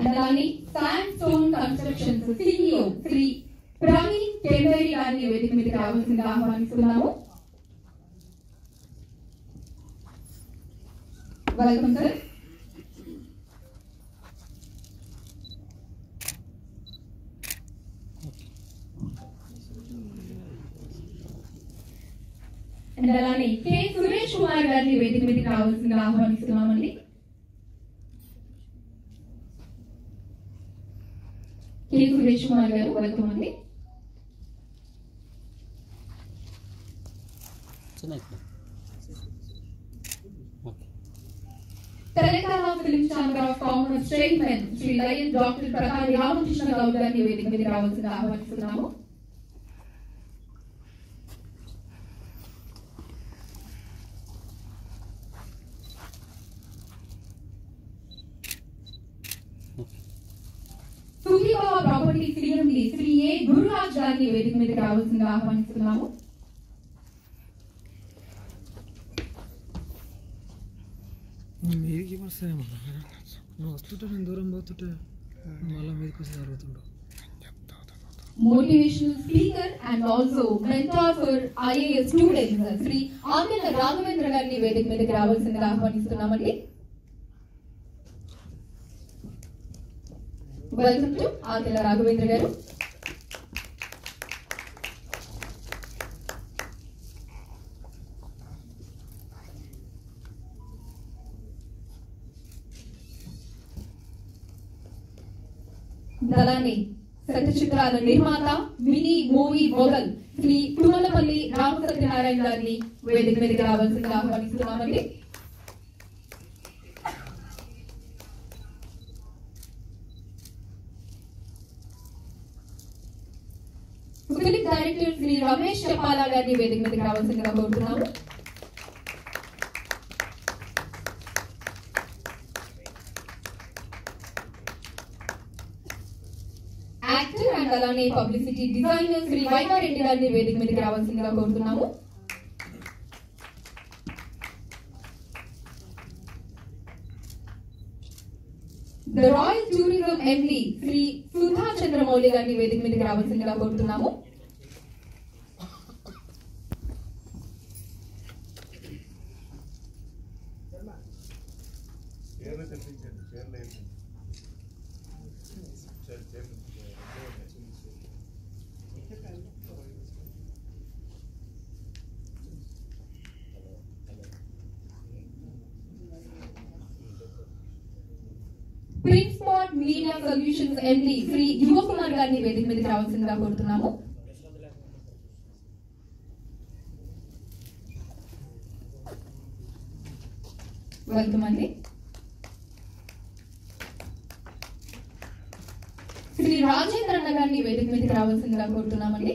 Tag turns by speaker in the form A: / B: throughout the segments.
A: And అలానే sandstone constructions CEO Shri Praveen Kemberi గారిని వేదిక మీదకి రావాల్సిందిగా ఆహ్వానిస్తున్నాము. Welcome sir. అండ్ అలానే కె సురేష్ కుమార్ గారిని వేదిక మీదకి రావాల్సిందిగా ఆహ్వానిస్తున్నామండి. కె సురేష్ కుమార్ గారు వెల్కమ్ అండి. Telangana film chamber of commerce chairman Shri lion doctor Prakash Ramakrishna Goud గారిని వేదిక మీదకి రావాల్సిందిగా ఆహ్వానిస్తున్నాము. Sukhibaba property CMD Shri A Gururaj గారిని వేదిక మీదకి రావాల్సిందిగా ఆహ్వానిస్తున్నాము.
B: మీరికి వస్తాయేమన్నా నువ్వు వస్తుంటే నేను దూరం పోతుంటే మళ్ళీ మీదకి వస్తే జరుగుతుండవు.
A: Motivational speaker and also mentor for IAS students Shri Andhra Raghavendra గారిని వేదిక మీదకి రావాల్సిందిగా ఆహ్వానిస్తున్నామండి. వెల్కమ్ టు ఆంధ్ర రాఘవేంద్ర గారు. దళాని సత్యచిత్రాల నిర్మాత mini movie mogul Shri Tummalapalli Ramasatyanarayana గారిని వేదిక మీదకి రావాల్సిందిగా ఆహ్వానిస్తున్నామండి. ఫిలిం డైరెక్టర్ శ్రీ రమేష్ చపాలా గారిని వేదిక మీదకి రావాల్సిందిగా కోరుతున్నాము. యాక్టర్ అండ్ అలానే పబ్లిసిటీ డిజైనర్ శ్రీ వైమారెడ్డి గారిని వేదిక మీదకి రావాల్సిందిగా కోరుతున్నాము. The royal tourism MD Shri Sudha Chandramouli గారిని వేదిక మీదకి రావాల్సిందిగా కోరుతున్నాము. ప్రిన్స్పాట్ మీడియా సొల్యూషన్స్ MD శ్రీ యువ కుమార్ గారిని వేదిక మీదకి రావాల్సిందిగా కోరుతున్నాము. వెల్కమ్ అండి. శ్రీ రాజేంద్రన్న గారిని వేదిక మీదకి రావాల్సిందిగా కోరుతున్నామండి.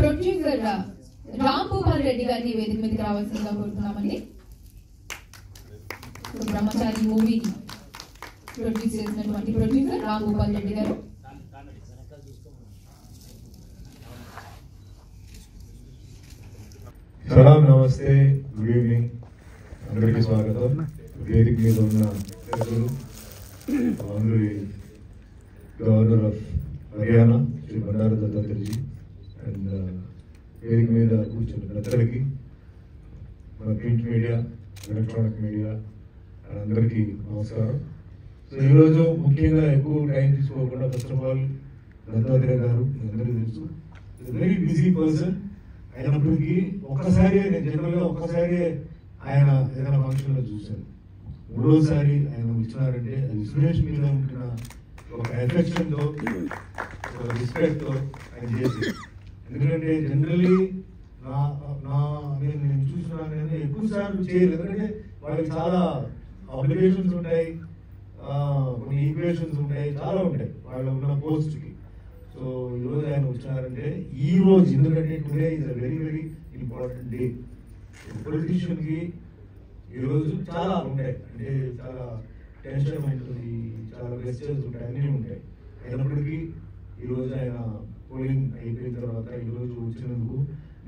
A: ప్రొడ్యూసర్ రామ్ గోపాల్ రెడ్డి గారిని వేదిక మీదకి రావాల్సిందిగా కోరుతున్నామండి. బ్రహ్మచారి మూవీ ప్రొడ్యూస్ చేసినటువంటి ప్రొడ్యూసర్ రామ్ గోపాల్ రెడ్డి గారు.
C: సలాం, నమస్తే, గుడ్ ఈవినింగ్, అందరికీ స్వాగతం. వేదిక మీద ఉన్న పెద్దలు, గవర్నర్ ఆఫ్ హర్యానా శ్రీ బండారు దత్తాత్రేయజీ అండ్ వేదిక మీద కూర్చున్న పెద్దలకి, మన ప్రింట్ మీడియా, ఎలక్ట్రానిక్ మీడియా అందరికీ నమస్కారం. సో ఈరోజు ముఖ్యంగా ఎక్కువ టైం తీసుకోకుండా ఫస్ట్ ఆఫ్ ఆల్ దత్తాత్రేయ గారు అందరికీ తెలుసు, వెరీ బిజీ పర్సన్ అయినప్పటికీ ఒక్కసారి నేను జనరల్గా ఒక్కసారి ఆయన ఏదైనా ఫంక్షన్లో చూశాను. మూడోసారి ఆయన వచ్చినారంటే అది సురేష్ మీద ఉంటున్న ఒక ఎఫెక్షన్తో, ఒక రెస్పెక్ట్తో ఆయన చేశారు. ఎందుకంటే జనరల్లీ నేను చూస్తున్నాను కానీ ఎక్కువ సార్లు చేయలేదు. ఎందుకంటే వాళ్ళకి చాలా అప్లికేషన్స్ ఉంటాయి, కొన్ని ఈక్వేషన్స్ ఉంటాయి, చాలా ఉంటాయి వాళ్ళ ఉన్న పోస్ట్కి. సో సో ఈరోజు ఆయన వచ్చినారంటే ఈ రోజు, ఎందుకంటే today is a very very important day. పొలిటీషియన్కి ఈరోజు చాలా ఉంటాయి, అంటే చాలా టెన్షన్ ఉంటుంది, చాలా గెస్టర్స్ ఉంటాయి, అన్నీ ఉంటాయి. అయినప్పటికీ ఈరోజు ఆయన పోలింగ్ అయిపోయిన తర్వాత ఈరోజు వచ్చినందుకు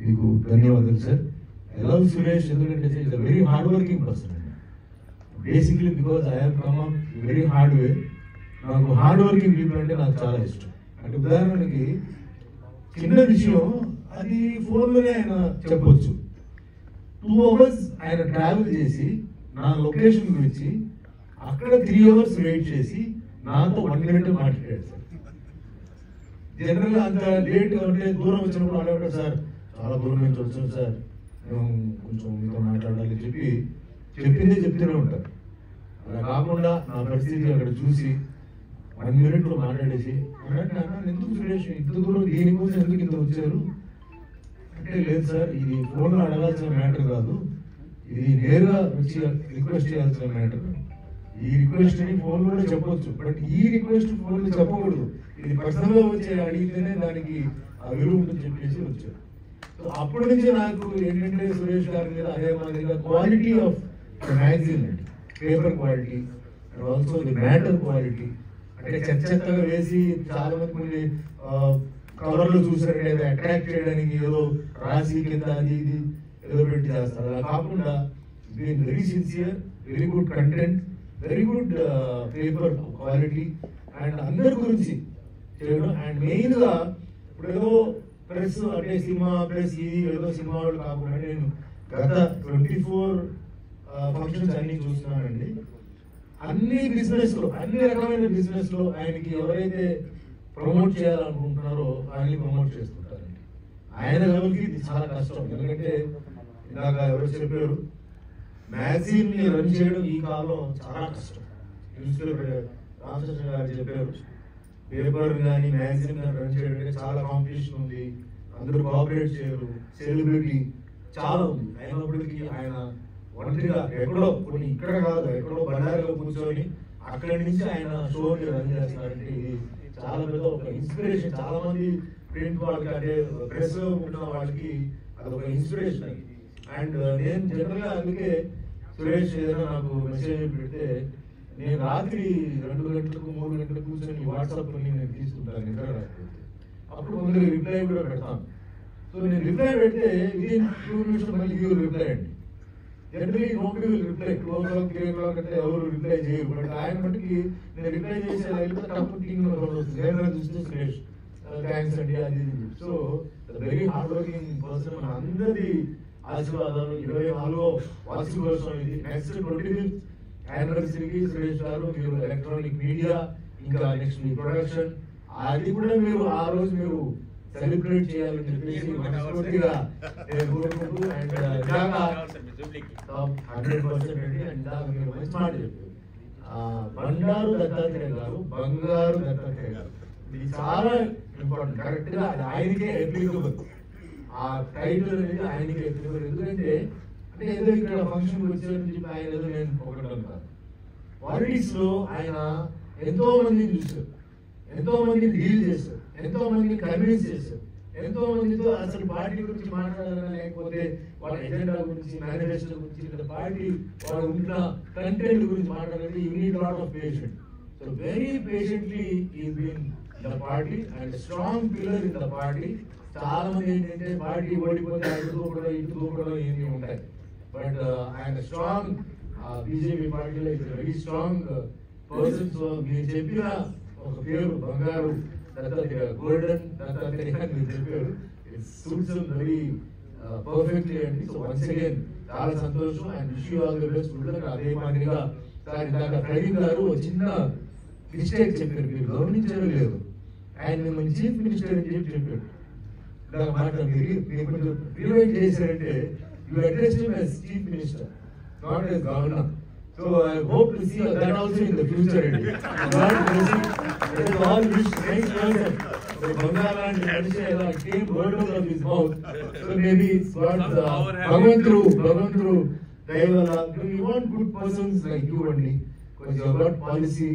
C: మీకు ధన్యవాదాలు సార్. ఐ లవ్ సురేష్ ఎందుకంటే is a very hard working person అండి. Basically because I have come up very hard way. నాకు హార్డ్ వర్కింగ్ పీపుల్ అంటే నాకు చాలా ఇష్టం. అంటే ఉదాహరణకి చిన్న విషయం అది ఫోన్లోనే ఆయన చెప్పొచ్చు. 2 hours ఆయన ట్రావెల్ చేసి నా లొకేషన్ గురించి అక్కడ 3 hours వెయిట్ చేసి నాతో 1 minute మాట్లాడాడు సార్. జనరల్గా అంత లేట్ అంటే దూరం వచ్చినప్పుడు అడగడు సార్, చాలా దూరం నుంచి వచ్చాను సార్, మేము కొంచెం మీతో మాట్లాడాలి చెప్పిందే చెప్తూనే ఉంటారు. అలా కాకుండా నా పరిస్థితి అక్కడ చూసి 1 minute మాట్లాడేసి ఎందుకు సురేష్ ఇంత దూరం దీనికోసం ఎందుకు ఇంత వచ్చారు అంటే, లేదు సార్ ఇది ఫోన్లో అడగాల్సిన మ్యాటర్ కాదు, ఇది నేరుగా వచ్చి రిక్వెస్ట్ చేయాల్సిన మ్యాటర్. ఈ రిక్వెస్ట్ ని ఫోన్ కూడా చెప్పొచ్చు, బట్ ఈ రిక్వెస్ట్ ఫోన్ లో చెప్పకూడదు. ఇది పర్సనల్ గా వచ్చి అడిగితేనే దానికి ఆ విలువ ఉంటుందని చెప్పేసి వచ్చారు. సో అప్పటి నుంచి నాకు ఏంటంటే సురేష్ గారి మీద అదే మాదిరిగా క్వాలిటీ ఆఫ్ మ్యాగజైన్ అండి, paper quality and also the matter quality. అంటే చెత్తగా వేసి చాలా మంది కవర్లు చూసారంటే ఏదో అట్రాక్ట్ చేయడానికి ఏదో రాసి కింద అది ఇది ఏదో పెట్టి చేస్తారు. అలా కాకుండా very sincere, very good content, very good paper quality and అందరి గురించి చేయడం. అండ్ మెయిన్ గా ఇప్పుడు ఏదో ప్రెస్ అంటే సినిమా ప్రెస్ ఇది ఏదో సినిమా వాళ్ళు కాకుండా నేను గత 24 ఫంక్షన్స్ అన్ని చూస్తున్నానండి. అన్ని బిజినెస్ లో, అన్ని రకమైన బిజినెస్ లో ఆయనకి ఎవరైతే ప్రమోట్ చేయాలనుకుంటున్నారో ఆయన్ని ప్రమోట్ చేస్తుంటారండి. ఆయన లెవెల్కి ఇది చాలా కష్టం. ఎందుకంటే ఇందాక ఎవరు చెప్పారు, మ్యాగజైన్ ని రన్ చేయడం ఈ కాలంలో చాలా కష్టం. న్యూస్ పేపర్ రామకృష్ణ గారు చెప్పారు, పేపర్ కానీ మ్యాగజైన్ కానీ రన్ చేయడం చాలా కాంపిటీషన్ ఉంది, అందరూ కోఆపరేట్ చేయరు, సెలబ్రిటీ చాలా ఉంది. అయినప్పటికీ ఆయన ఒంటరిగా ఎక్కడో కొన్ని ఇక్కడ కాదు ఎక్కడో బండారిలో కూర్చొని అక్కడి నుంచి ఆయన షోని రన్ చేస్తున్నారంటే ఇది చాలా పెద్ద ఒక ఇన్స్పిరేషన్. చాలా మంది ప్రింట్ వాళ్ళకి అంటే ప్రెస్ లో ఉన్న వాళ్ళకి అదొక ఇన్స్పిరేషన్. అండ్ నేను జనరల్ గా అందుకే సురేష్ ఏదైనా నాకు మెసేజ్ పెడితే నేను రాత్రి 2 గంటలకు 3 గంటలకు కూర్చొని వాట్సాప్ నేను తీసుకుంటాను నిద్ర రాకపోతే. అప్పుడు ముందు రిప్లై కూడా పెడతాను. సో నేను రిప్లై పెడితే విదిన్ 2 minutes మళ్ళీ రిప్లై అండి. Generally nobody will reply 2 o'clock 3 o'clock అంటే ఎవరు రిప్లై చేయరు. బట్ ఆయన మటుకి నేను రిప్లై చేసే చూస్తే సురేష్ థ్యాంక్స్ అండి అది. So very hard working person. మన అందరి ఆశీర్వాదాలు. 24వ వార్షికోత్సవం ఇది. నెక్స్ట్ 25th యానివర్సరీకి సురేష్ గారు మీరు ఎలక్ట్రానిక్ మీడియా ఇంకా నెక్స్ట్ మీ ప్రొడక్షన్ అది కూడా మీరు ఆ రోజు మీరు సెలబ్రేట్ చేయాలని చెప్పేసి మనస్ఫూర్తిగా నేను కోరుకుంటూ అండ్ 100% అండి. అండ్ మీరు మంచి మాట చెప్పారు, బండారు దత్తాత్రేయ గారు, బంగారు దత్తాత్రేయ గారు, ఇది చాలా ఇంపార్టెంట్. కరెక్ట్ గా అది ఆయనకే అప్లికబుల్. ఆ టైటిల్ అనేది ఆయనకే అప్లికబుల్. ఎందుకంటే అంటే ఏదో ఇక్కడ ఫంక్షన్ వచ్చారని చెప్పి ఆయన ఏదో నేను పొగడడం కాదు. పాలిటిక్స్ లో ఆయన ఎంతో మందిని చూశారు, ఎంతో మందిని డీల్ చేశారు, ఎంతో మందిని కన్విన్స్ చేశారు, ఎంతో మందితో అసలు పార్టీ గురించి మాట్లాడాలని లేకపోతే వాళ్ళ ఎజెండా గురించి మేనిఫెస్టో గురించి లేదా పార్టీ వాళ్ళు ఉన్న కంటెంట్ గురించి మాట్లాడాలంటే you need lot of patient. So very patiently is been the party and strong pillar in the party. చాలా మంది ఏంటంటే పార్టీ ఓడిపోతే అటు దూకడం ఇటు దూకడం ఏమి ఉంటాయి. బట్ ఆయన స్ట్రాంగ్ బీజేపీ పార్టీలో is very strong person. So మీరు చెప్పిన ఒక పేరు బంగారు దత్తాత్రేయ, గోల్డెన్ దత్తాత్రేయ అని మీరు చెప్పారు. ఇట్ సూట్స్ వెరీ పర్ఫెక్ట్లీ అండి. సో వన్స్ అగైన్ చాలా సంతోషం and wish you all the best. అదే మాదిరిగా సార్ ఇందాక ప్రవీణ్ గారు చిన్న మిస్టేక్ చెప్పారు, మీరు గమనించడం లేదు. ఆయన మిమ్మల్ని చీఫ్ మినిస్టర్ అని చెప్పారు. ఇందాక మాట మీరు కొంచెం రివైండ్ చేశారంటే you address him as chief minister, not as governor. So I hope to see that also in the future. God blessing. That is all wish next person. So Bangala and Manisha came word out of his mouth. So maybe it's God's Bhagwan through Daivala. We want good persons like you only. Because you have got policy.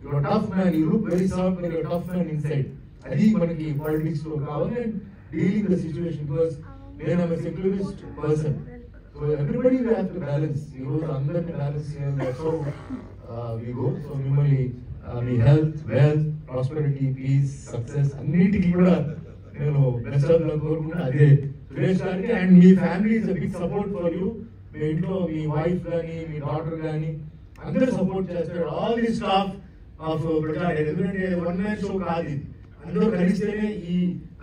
C: You are a tough man. You look very soft, but you are a tough man inside. అది మనకి politics లో కావాలి. And dealing the situation because నేను secularist person. So everybody we have to balance. ఈ రోజు అందరిని balance చేయాలి. So we go. So మిమ్మల్ని మీ health, wealth, prosperity, peace, success అన్నిటికీ కూడా నేను బెస్ట్ ఆఫ్ లక్ కోరుకుంటున్నా. అదే సురేష్ గారికి. అండ్ మీ family is a big support for you. మీ ఇంట్లో మీ వైఫ్ కానీ మీ డాటర్ కానీ అందరూ సపోర్ట్ చేస్తారు. ఆల్ ది స్టాఫ్ ఆఫ్ ప్రజాడే. ఎందుకంటే వన్ మ్యాన్ షో కాదు ఇది. అందరూ కలిస్తేనే ఈ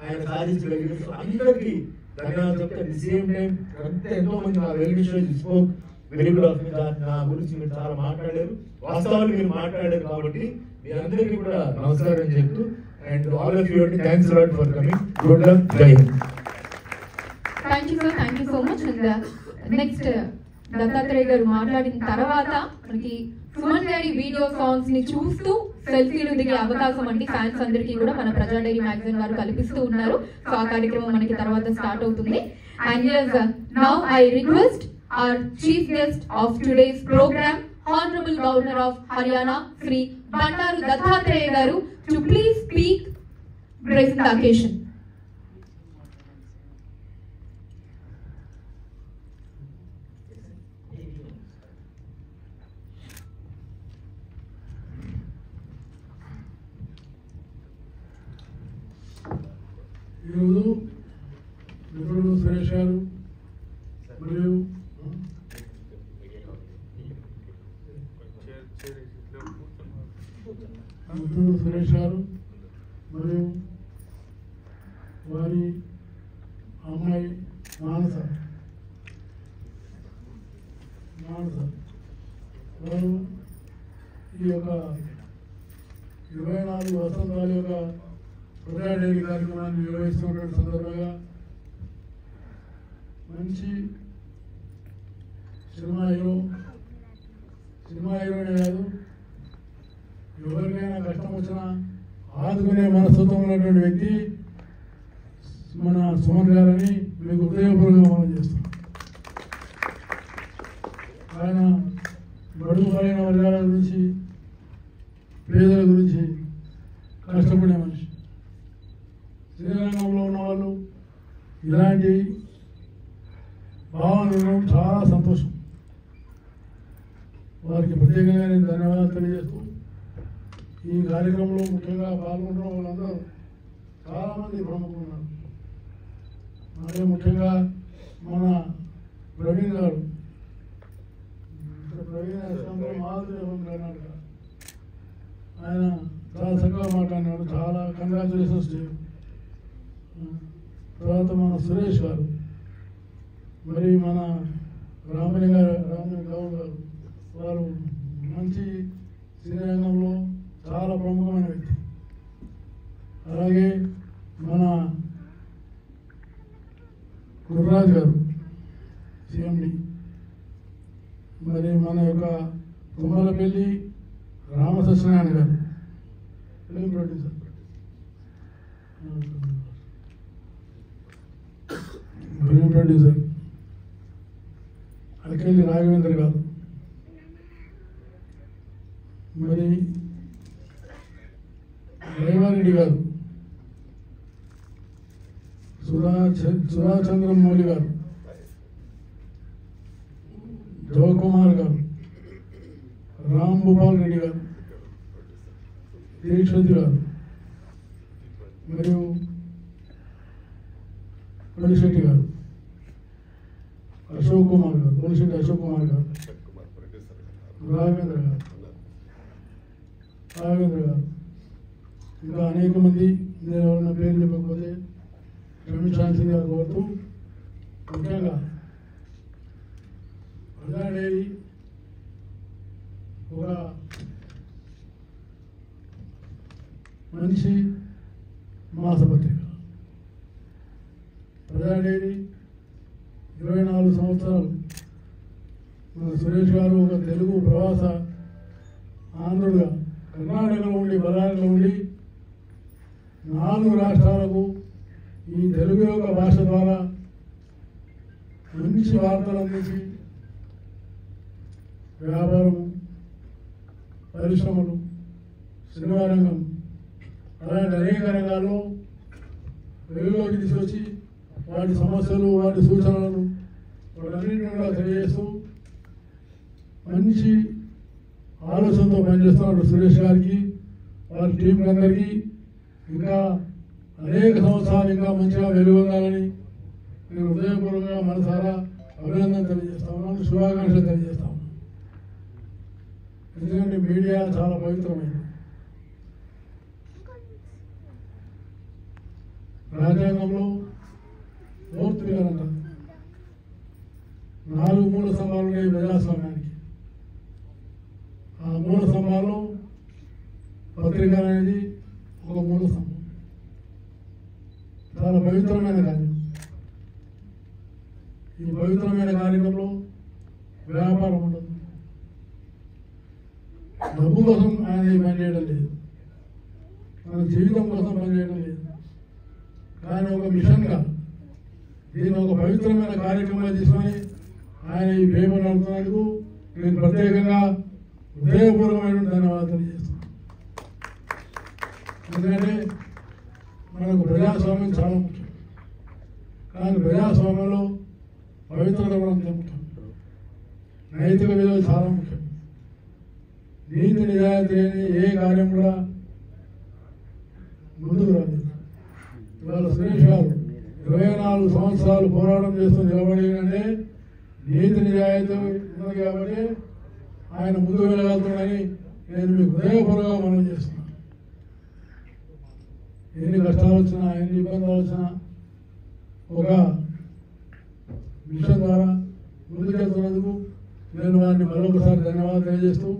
C: ఆయన సాధించగలిగారు. సో అందరికీ ధన్యవాదాలు చెప్తే అట్ ది సేమ్ టైం ఎంతో మంది నా well wishers spoke very good of me. నా గురించి మీరు చాలా మాట్లాడారు, వాస్తవాలు మీరు మాట్లాడారు. కాబట్టి మీ అందరికీ కూడా నమస్కారం చెప్తూ అండ్ ఆల్ ఆఫ్ యూ అండి thanks lot for coming. Good luck. జై హింద్.
A: Thank you so much. Next Dattatreya గారు మాట్లాడిన తర్వాత మనకి సుమన్ గారి వీడియో సాంగ్స్ ని చూస్తూ సెల్ఫీలు దిగే అవకాశం అంటే ఫ్యాన్స్ అందరికీ కూడా మన ప్రజా డైరీ మ్యాగజైన్ వారు కల్పిస్తూ ఉన్నారు. సో ఆ కార్యక్రమం మనకి తర్వాత స్టార్ట్ అవుతుంది. And now I request our chief guest of today's program, Honorable Governor of Haryana, Sri Bandaru Dattatreya Garu, to please speak gracing the occasion.
D: ఈరోజు మిత్రుడు సురేష్ గారు మరియు మరియు వారి అమ్మాయి మానస వారు ఈ యొక్క 24 వసంతాల యొక్క ప్రజా డైరీ కార్యక్రమాన్ని నిర్వహిస్తున్న సందర్భంగా మంచి సినిమా హీరోనే కాదు, ఎవరికైనా కష్టం వచ్చినా ఆదుకునే మనస్తత్వం ఉన్నటువంటి వ్యక్తి మన సుమన్ గారని మీకు హృదయపూర్వకంగా మనం చేస్తాం. ఆయన బడుగు పడిన వర్గాల గురించి, పేదల గురించి కష్టపడే మనిషి. శ్రీరంగంలో ఉన్న వాళ్ళు ఇలాంటి భావన ఉండడం చాలా సంతోషం. వారికి ప్రత్యేకంగా నేను ధన్యవాదాలు తెలియజేస్తూ ఈ కార్యక్రమంలో ముఖ్యంగా పాల్గొంటున్న వాళ్ళందరూ చాలామంది ప్రముఖులు ఉన్నారు. అదే ముఖ్యంగా మన ప్రవీణ్ గారు, కర్ణాటక, ఆయన చాలా చక్కగా మాట్లాడినాడు. చాలా కంగ్రాచులేషన్స్ చేయు. తర్వాత మన సురేష్ గారు, మరి మన రామలింగ గౌడ్ గారు, వారు మంచి శ్రీరంగంలో చాలా ప్రముఖమైన వ్యక్తి. అలాగే మన గుర్రాజ్ గారు సిఎండి, మరి మన యొక్క తుమ్మలపల్లి రామసత్యనారాయణ గారు ఫిలిం ప్రొడ్యూసర్, అలకెల్లి రాఘవేంద్ర గారు, మరి రేవారెడ్డి గారు, సుధాచంద్రమౌళి గారు, జవకుమార్ గారు, రామ్ భూపాల్ రెడ్డి గారు, దీక్షిత్ గారు, మరియు కొలిశెట్టి గారు, అశోక్ కుమార్ గారు, కొలిశెట్టి అశోక్ కుమార్ గారు, రాఘవేంద్ర గారు, ఇంకా అనేక మంది, నేను ఎవరైనా పేరు చెప్పకపోతే క్షమించాల్సిందిగా కోరుతూ, ముఖ్యంగా ప్రజా డైరీ ఒక మంచి మాసపత్రిక. ప్రజా డైరీ 24 సంవత్సరాలు మన సురేష్ గారు ఒక తెలుగు ప్రవాస ఆంధ్రుడుగా కర్ణాటకలో ఉండి, బళ్ళారిలో ఉండి 4 రాష్ట్రాలకు ఈ తెలుగు యొక్క భాష ద్వారా మంచి వార్తలు అందించి వ్యాపారము, పరిశ్రమలు, సినిమా రంగం అలాంటి అనేక రంగాల్లో వెలుగులోకి తీసుకొచ్చి వాటి సమస్యలు వాటి సూచనలను వాటన్నింటినీ కూడా తెలియజేస్తూ మంచి ఆలోచనతో పనిచేస్తున్న సురేష్ గారికి వారి టీం అందరికీ ఇంకా అనేక సంవత్సరాలు ఇంకా మంచిగా వెలుగొందాలని నేను హృదయపూర్వకంగా మనసారా అభినందన తెలియజేస్తా ఉన్నాను, శుభాకాంక్షలు తెలియజేస్తా ఉన్నాను. ఎందుకంటే మీడియా చాలా పవిత్రమైనది. రాజ్యాంగంలో ఫోర్త్ పిల్లర్ అంటారు, 4 మూల స్తంభాలు ఉన్నాయి ప్రజాస్వామ్యానికి. ఆ మూల స్తంభాలు పత్రిక అనేది ఒక మూల స్తంభం. చాలా పవిత్రమైన కార్యం. ఈ పవిత్రమైన కార్యక్రమంలో వ్యాపారం ఉండదు, డబ్బు కోసం ఆయన పనిచేయడం లేదు, మన జీవితం కోసం పనిచేయడం లేదు. కానీ ఒక మిషన్గా దీన్ని ఒక పవిత్రమైన కార్యక్రమాలు తీసుకొని ఆయన ఈ పేపర్ నడుపుతున్నందుకు నేను ప్రత్యేకంగా హృదయపూర్వకమైన ధన్యవాదాలు తెలియజేస్తున్నాను. ఎందుకంటే మనకు ప్రజాస్వామ్యం చాలా ముఖ్యం, కానీ ప్రజాస్వామ్యంలో పవిత్రత కూడా అంతే ముఖ్యం, నైతిక విలువలు చాలా ముఖ్యం. నీతి నిజాయితీ లేని ఏ కార్యం కూడా ముందుకు రాలేదు. ఇవాళ సురేష్ గారు 24 సంవత్సరాలు పోరాటం చేస్తూ నిలబడిందంటే నీతి నిజాయితీ ఉన్నది కాబట్టి ఆయన ముందుకు వెళ్ళగలుగుతాడని నేను మీకు హృదయపూర్వకంగా మనం చేస్తున్నాను. ఎన్ని కష్టాలు వచ్చినా ఎన్ని ఇబ్బందులు వచ్చినా ఒక మిషన్ ద్వారా ముందుకెళ్తున్నందుకు నేను వారిని మరొకసారి ధన్యవాదాలు తెలియజేస్తూ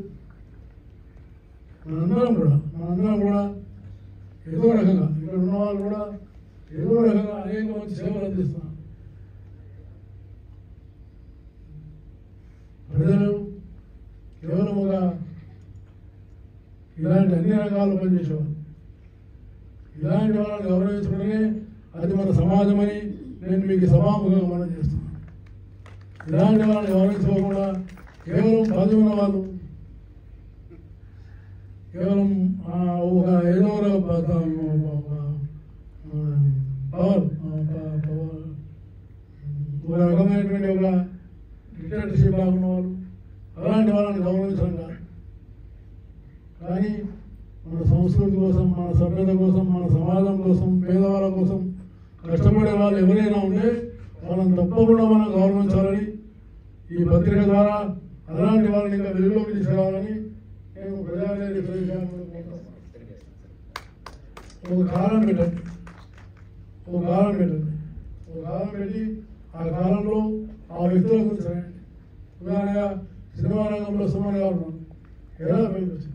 D: మనందరం కూడా ఏదో రకంగా ఇక్కడ ఉన్న వాళ్ళు కూడా ఏదో రకంగా అనేక మంచి సేవలు అందిస్తున్నారు. ప్రజలు కేవలం ఒక ఇలాంటి అన్ని రంగాల్లో పనిచేసేవారు. ఇలాంటి వాళ్ళని గౌరవించడమే అది మన సమాజం అని నేను మీకు సభాముఖంగా మనం చేస్తున్నాను. ఇలాంటి వాళ్ళని గౌరవించుకోకుండా కేవలం పదవి ఉన్న వాళ్ళు కేవలం ఒక ఏదో పవర్ ఒక రకమైనటువంటి ఒక డిక్టేటర్షిప్ లాగున్న వాళ్ళు అలాంటి వాళ్ళని గౌరవించడం కాదు. కానీ మన సంస్కృతి కోసం, మన సభ్యత కోసం, మన సమాజం కోసం, పేదవాళ్ళ కోసం కష్టపడే వాళ్ళు ఎవరైనా ఉంటే వాళ్ళని తప్పకుండా మనం గౌరవించాలని ఈ పత్రిక ద్వారా అలాంటి వాళ్ళని ఇంకా వెలుగులోకి తీసుకురావాలని నేను ప్రజానేత ఒక కాలం పెట్టండి. ఆ కాలంలో ఆ వ్యక్తుల గురించి రాయండి. ఉదాహరణగా సినిమా రంగంలో సుమన్ గారు ఎలా పైకి వచ్చింది,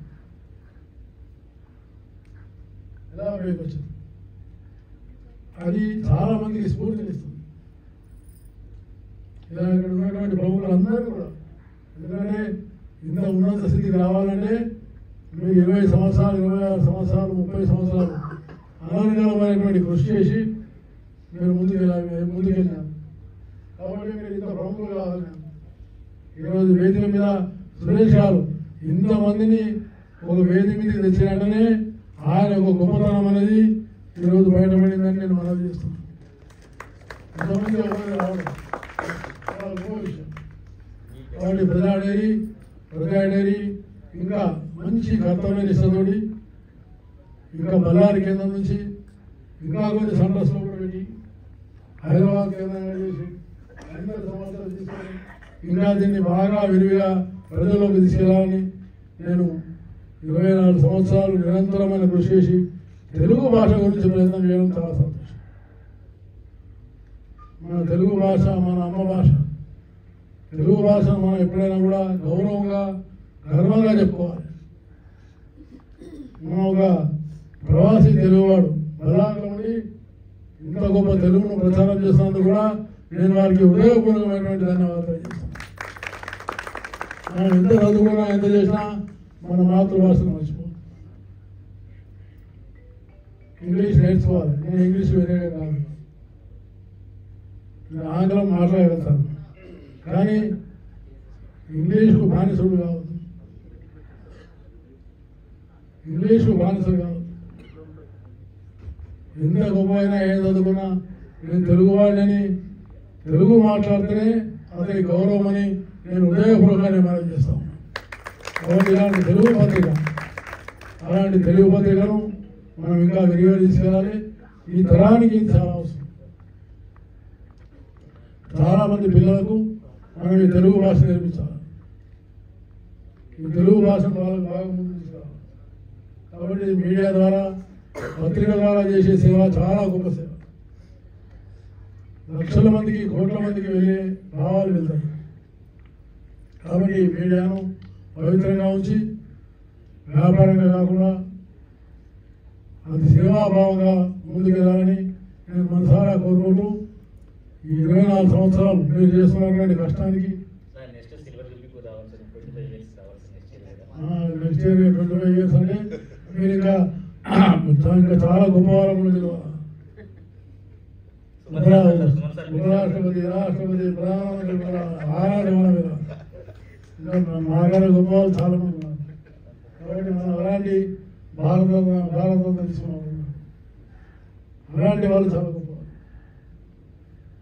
D: అది చాలా మందికి స్ఫూర్తినిస్తుంది. ఇలా ఇక్కడ ఉన్నటువంటి ప్రముఖులందరూ కూడా, ఎందుకంటే ఇంత ఉన్నత స్థితికి రావాలంటే మీరు 20 సంవత్సరాలు, 26 సంవత్సరాలు, 30 సంవత్సరాలు అనర్గళమైనటువంటి కృషి చేసి మీరు ముందుకెళ్ళారు. కాబట్టి మీరు ఇంత ప్రముఖులు కావాలి. ఈరోజు వేదిక మీద సురేష్ గారు ఇంతమందిని ఒక వేదిక మీదకి తెచ్చినట్టనే ఆయన ఒక గొప్పతనం అనేది ఈరోజు బయటపడిందని నేను మనవి చేస్తున్నాను. ఇంతమంది ఎవరు రావడం చాలా గొప్ప విషయం. కాబట్టి ప్రజా డైరీ ఇంకా మంచి కర్తవ్య నిష్టతోటి ఇంకా బళ్ళారి కేంద్రం నుంచి ఇంకా కొన్ని సెంటర్స్లో కూడా పెట్టి హైదరాబాద్ కేంద్రంగా చేసి అందరి సమస్యలు తీసుకొని ఇంకా దీన్ని బాగా విరివిగా ప్రజల్లోకి తీసుకెళ్లాలని నేను 24 సంవత్సరాలు నిరంతరమైన కృషి చేసి తెలుగు భాష గురించి ప్రయత్నం చేయడం చాలా సంతోషం. మన తెలుగు భాష మన అమ్మ భాష. తెలుగు భాష మనం ఎప్పుడైనా కూడా గౌరవంగా గర్వంగా చెప్పుకోవాలి. మనం ఒక ప్రవాసీ తెలుగువాడు బలాంలో ఉండి ఇంత గొప్ప తెలుగును ప్రచారం చేస్తున్నందుకు కూడా నేను వారికి హృదయపూర్వకమైనటువంటి ధన్యవాదాలు చేస్తాను. మనం ఎంత చదువుకున్నా ఎంత చేసినా మన మాతృభాషను మర్చిపోవాలి. ఇంగ్లీష్ నేర్చుకోవాలి. నేను ఇంగ్లీష్ వేరేగా కాదు, నేను ఆంగ్లం మాట్లాడగలుగుతాను, కానీ ఇంగ్లీష్కు బానిసలు కావద్దు. ఎంత గొప్ప అయినా ఏం చదువుకున్నా నేను తెలుగువాడిని, తెలుగు మాట్లాడితేనే అతని గౌరవం అని నేను హృదయపూర్వకంగా మనం చేస్తాను. కాబట్టి అలాంటి తెలుగు పత్రికను మనం ఇంకా విరిగా తీసుకెళ్ళాలి. ఈ తరానికి చాలా అవసరం. చాలా మంది పిల్లలకు మనం ఈ తెలుగు భాష నేర్పించాలి. ఈ తెలుగు భాషను వాళ్ళకు బాగా ముందు తీసుకురావాలి. కాబట్టి మీడియా ద్వారా, పత్రిక ద్వారా చేసే సేవ చాలా గొప్ప సేవ. లక్షల మందికి, కోట్ల మందికి వెళ్ళే భావాలు వెళ్తాయి. కాబట్టి ఈ మీడియాను పవిత్రంగా ఉంచి వ్యాపారంగా కాకుండా అది సేవాభావంగా ముందుకెళ్ళాలని నేను మనసారా కోరుకుంటూ ఈ 24 సంవత్సరాలు మీరు చేస్తున్నటువంటి కష్టానికి నెక్స్ట్ ఇయర్ 25 years అంటే మీరు ఇంకా చాలా గొప్ప వారం ఉపరాష్ట్రపతి, రాష్ట్రపతి, ప్రధానమంత్రి ఆనాటి మన మీద ఇంకా మాగానే గొప్ప వాళ్ళు చాలా మంది ఉన్నారు. కాబట్టి మనం అలాంటి భారతం తీసుకున్నాం. అలాంటి వాళ్ళు చాలా గొప్ప,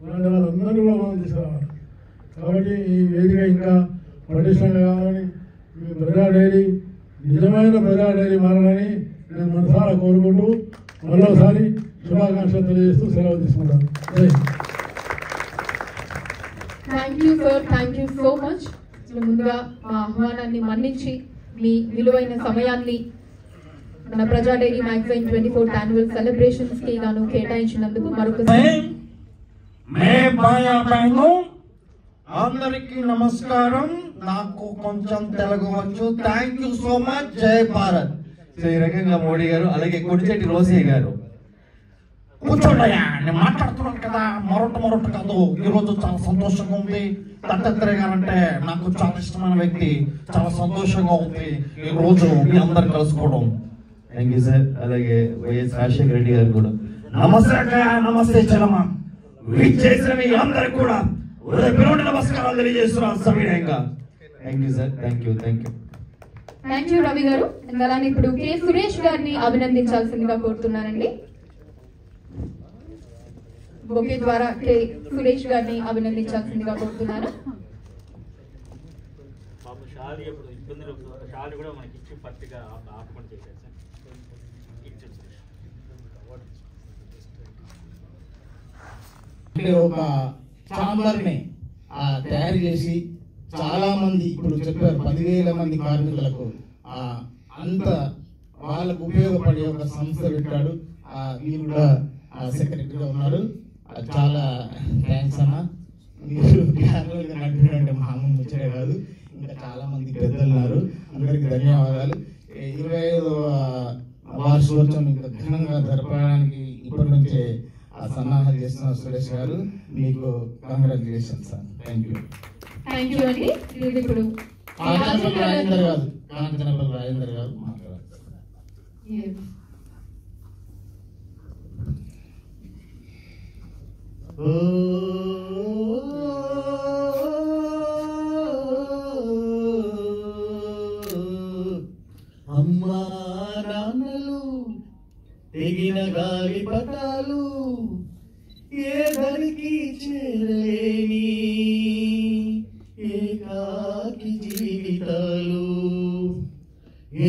D: అలాంటి వాళ్ళందరూ కూడా మనం తీసుకురావాలి. కాబట్టి ఈ వేదిక ఇంకా పటిష్టంగా కావాలని, మీ ప్రజా డైరీ నిజమైన ప్రజా డైరీ మారాలని నేను మనసారా కోరుకుంటూ మరోసారి శుభాకాంక్షలు తెలియజేస్తూ సెలవు తీసుకుంటాను.
A: Thank you sir, thank you so much. ముందుగా మా ఆహ్వానాన్ని మన్నించి మీ విలువైన సమయాన్ని మన Praja diary magazine 24th annual celebrations కి గాను కేటాయించినందుకు మరొకసారి
E: అందరికీ నమస్కారం. నాకు కొంచెం తెలుగు వచ్చు. Thank you so much. జై భారత్.
F: ఈ రకంగా మోడీ గారు, అలాగే కొడిచెట్టి రోసయ్య గారు.
E: కూర్చోండియా, నేను మాట్లాడుతున్నాను కదా, మొరట కాదు. ఈరోజు చాలా సంతోషంగా ఉంది. దత్తాత్రేయ గారు అంటే నాకు చాలా ఇష్టమైన వ్యక్తి. చాలా సంతోషంగా ఉంది ఈ రోజు మీ అందరు కలుసుకోవడం.
F: Thank you sir. అలాగే వైఎస్ రాజశేఖర రెడ్డి గారు కూడా.
E: నమస్తే అక్కయ్య, నమస్తే చెల్లమ్మ. చేసిన మీ అందరికి కూడా హృదయపూర్వక నమస్కారాలు తెలియజేస్తున్నాను సవినయంగా.
F: Thank you sir. Thank you.
A: Thank you Ravi గారు. అలానే ఇప్పుడు కె సురేష్ గారిని అభినందించాల్సిందిగా కోరుతున్నానండి. బొకే ద్వారా కె సురేష్ గారిని అభినందించాల్సిందిగా కోరుతున్నాను.
G: ఒక చాంబర్ని తయారు చేసి చాలా మంది, ఇప్పుడు చెప్పారు 10,000 మంది కార్మికులకు అంత వాళ్ళకు ఉపయోగపడే ఒక సంస్థ పెట్టాడు. వీరు కూడా సెక్రటరీగా ఉన్నారు. చాలా థ్యాంక్స్ అన్న. మీరు క్యాజువల్గా నడిపినట్టు మామూలు ముచ్చటే కాదు, ఇంకా చాలా మంది పెద్దలు ఉన్నారు. అందరికి ధన్యవాదాలు. 25వ వార్షికోత్సవం ఇంకా ఘనంగా జరపడానికి ఇప్పటి నుంచే సన్నాహాలు చేస్తున్న సురేష్ గారు, మీకు congratulation sir. Thank you.
A: Thank you అండి. ఇప్పుడు
G: కాంచనపల్లి రాజేందర్ గారు మాట్లాడారు. అమ్మా నాన్నలు తెగిన గాలి పటాలు, ఏ దరికి చేరలేని ఏకాకి జీవితాలు,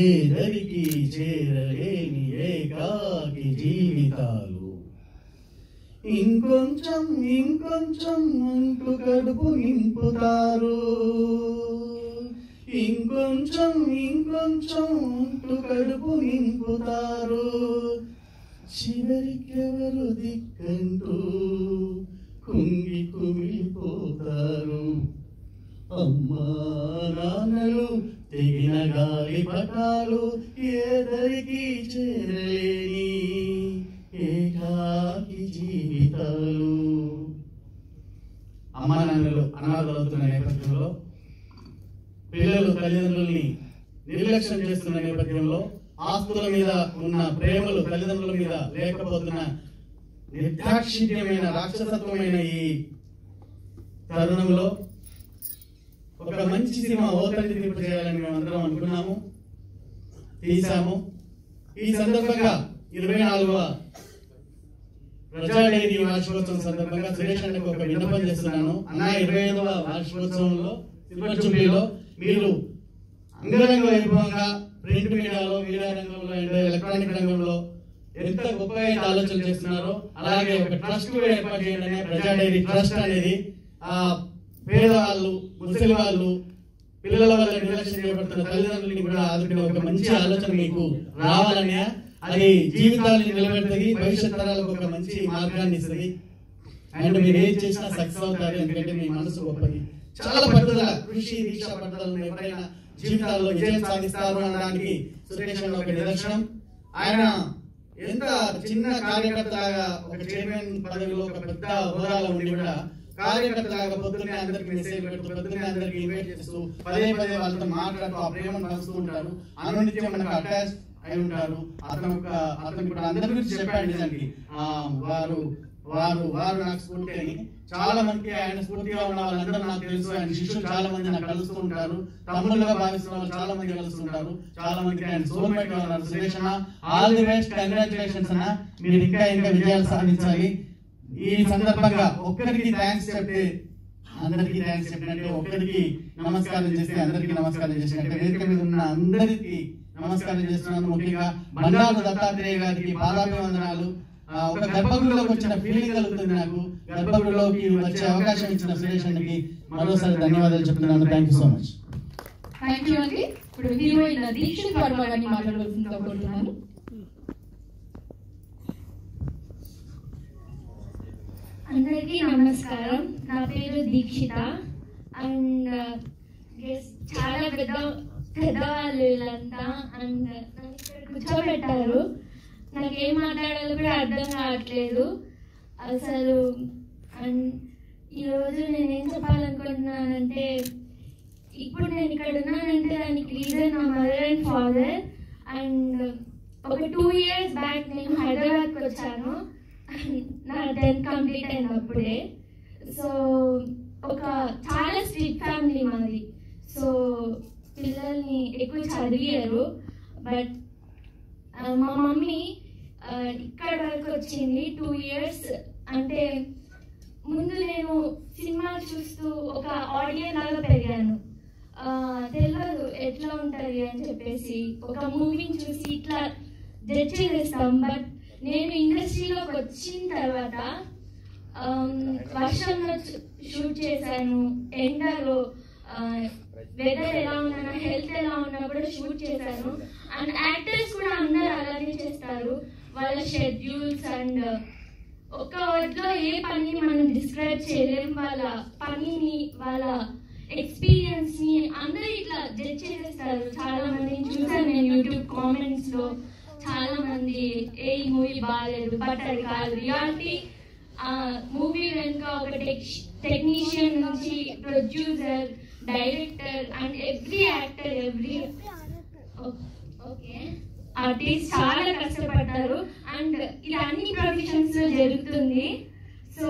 G: ఏ దరికి చేరలేని ఏకాకి జీవితాలు. ఇంకొంచెం అంటూ కడుపు నింపుతారు, ఇంకొంచెం అంటూ కడుపు నింపుతారు. చివరికెవరు దిక్కంటూ కుంగి కుమిలిపోతారు. అమ్మా నాన్నలు తెగిన గాలి పటాలు, ఏదరికి చేరలేని ఏకాకి జీవితాలు. అమ్మా నాన్నలు అనాథలవుతున్న నేపథ్యంలో, పిల్లలు తల్లిదండ్రుల్ని నిర్లక్ష్యం చేస్తున్న నేపథ్యంలో, ఆస్తుల మీద ఉన్న ప్రేమలు తల్లిదండ్రుల మీద లేకపోతున్న నిర్దాక్షిణ్యమైన రాక్షసత్వమైన ఈ తరుణంలో ఒక మంచి సినిమా ఓతల్లి తీర్పు చేయాలని మేము అందరం అనుకున్నాము, తీసాము. ఈ సందర్భంగా 24వ ప్రజా డైరీ వార్షికోత్సవం సందర్భంగా సురేష్ అన్నకు ఒక విన్నపం చేస్తున్నాను. అన్న 25వ వార్షికోత్సవంలో సిల్వర్ జూబ్లీలో మీరు అంగరంగ వైభవంగా ప్రింట్ మీడియాలో, మీడియా రంగంలో అండ్ ఎలక్ట్రానిక్ రంగంలో ఎంత గొప్పగా ఆలోచన చేస్తున్నారో అలాగే ఒక ట్రస్ట్ కూడా ఏర్పాటు చేయండి. ప్రజా డైరీ ట్రస్ట్ అనేది పేదవాళ్ళు, ముసలి వాళ్ళు, పిల్లల వల్ల నిర్లక్ష్యం చేయబడుతున్న తల్లిదండ్రులని కూడా ఆదుకునే ఒక మంచి ఆలోచన మీకు రావాలని, అది జీవితాలను నిలబెడుతుంది, భవిష్యత్ తరాలకు ఒక మంచి మార్గాన్ని ఇస్తుంది. అండ్ మీరు ఏం చేసినా సక్సెస్ అవుతారు, ఎందుకంటే మీ మనసు గొప్పది. చాలా పట్టుదల, కృషి, దీక్ష పట్టుదలను ఎవరైనా జీవితాల్లో విజయం సాధిస్తారు అనడానికి సురేష్ అన్న ఒక నిదర్శనం. ఆయన ఎంత చిన్న కార్యకర్తలాగా ఒక చైర్మన్ పదవిలో ఒక పెద్ద హోదాలో ఉండి కూడా కార్యకర్తలాగా పొద్దున్నే అందరికి మెసేజ్ పెడుతూ, పొద్దున్నే అందరికి ఇన్వైట్ చేస్తూ, పదే పదే వాళ్ళతో మాట్లాడుతూ ఆ ప్రేమను పంచుతూ ఉంటారు. అనునిత్యం మనకు అటాచ్ అయి ఉంటారు. అతను కూడా అందరి గురించి చెప్పాడు. నిజానికి వారు వారు వారు నాకు స్ఫూర్తి అని. చాలా మందికి ఆయన స్ఫూర్తిగా ఉన్న వాళ్ళందరూ నాకు తెలుసు. ఆయన శిష్యులు చాలా మంది నాకు కలుస్తూ ఉంటారు. తమ్ముళ్ళుగా భావిస్తున్న వాళ్ళు చాలా మంది కలుస్తుంటారు. చాలా మందికి ఆయన సోల్మేట్ గా ఉన్నారు. సురేష్ అన్న, ఆల్ ది బెస్ట్, కంగ్రాచులేషన్స్ అన్న. మీరు ఇంకా ఇంకా విజయాలు సాధించాలి. ఈ సందర్భంగా ఒక్కరికి థ్యాంక్స్ చెప్తే అందరికీ థ్యాంక్స్ చెప్పినట్టే, ఒక్కరికి నమస్కారం చేస్తే అందరికీ నమస్కారం చేసినట్టే. వేదిక మీద ఉన్న అందరికీ నమస్కారం చేస్తున్నాను. ముఖ్యంగా బండారు దత్తాత్రేయ గారికి పాదాభివందనాలు. ఒక గర్భగుడిలోకి వచ్చిన ఫీలింగ్ కలుగుతుంది నాకు. గర్భగుడిలోకి వచ్చే అవకాశం ఇచ్చిన సురేష్ అన్నకి మరోసారి ధన్యవాదాలు చెప్తున్నాను. Thank you so much.
A: Thank you అండి. ఇప్పుడు హీరోయిన్ దీక్షిత్ వర్మ గారిని మాట్లాడవలసిందిగా కోరుతున్నాను.
H: అందరికీ నమస్కారం. నా పేరు దీక్షిత. అండ్ చాలా పెద్దవాళ్ళు వీళ్ళంతా. అండ్ నన్ను ఇక్కడ కూర్చోబెట్టారు. నాకేం మాట్లాడాలో కూడా అర్థం కావట్లేదు అసలు. అండ్ ఈరోజు నేనేం చెప్పాలనుకుంటున్నానంటే, ఇప్పుడు నేను ఇక్కడ ఉన్నానంటే దానికి రీజన్ నా మదర్ అండ్ ఫాదర్. అండ్ ఒక 2 years బ్యాక్ నేను హైదరాబాద్కి వచ్చాను. నా 10th కంప్లీట్ అయినప్పుడే. సో ఒక చాలా స్ట్రిక్ట్ ఫ్యామిలీ మాది. సో పిల్లల్ని ఎక్కువ చదివారు. బట్ మా మమ్మీ ఇక్కడ వరకు వచ్చింది 2 years. అంటే ముందు నేను సినిమాలు చూస్తూ ఒక ఆడియన్స్ లాగా పెరిగాను. తెలియదు ఎట్లా ఉంటుంది అని చెప్పేసి. ఒక మూవీని చూసి ఇట్లా జడ్జ్ చేస్తాం. బట్ నేను ఇండస్ట్రీలోకి వచ్చిన తర్వాత వర్షంలో షూట్ చేశాను, ఎండలో, వెదర్ ఎలా ఉన్నా, నా హెల్త్ ఎలా ఉన్నా కూడా షూట్ చేశాను. అండ్ యాక్టర్స్ కూడా అందరూ అలాగే చేస్తారు. వాళ్ళ షెడ్యూల్స్ అండ్ ఒక వర్డ్లో ఏ పనిని మనం డిస్క్రైబ్ చేయలేం. వాళ్ళ పనిని, వాళ్ళ ఎక్స్పీరియన్స్ని అందరూ ఇట్లా జడ్జ్ చేసేస్తారు. చాలా మందిని చూసాను నేను యూట్యూబ్ కామెంట్స్లో. చాలా మంది ఏ మూవీ బాగాలేదు, బట్ అది కాదు రియాలిటీ. మూవీ వెనుక ఒక టెక్నీషియన్ నుంచి producer, director and every actor, every artist చాలా కష్టపడతారు. అండ్ ఇది అన్ని ప్రొఫెషన్స్ లో జరుగుతుంది. So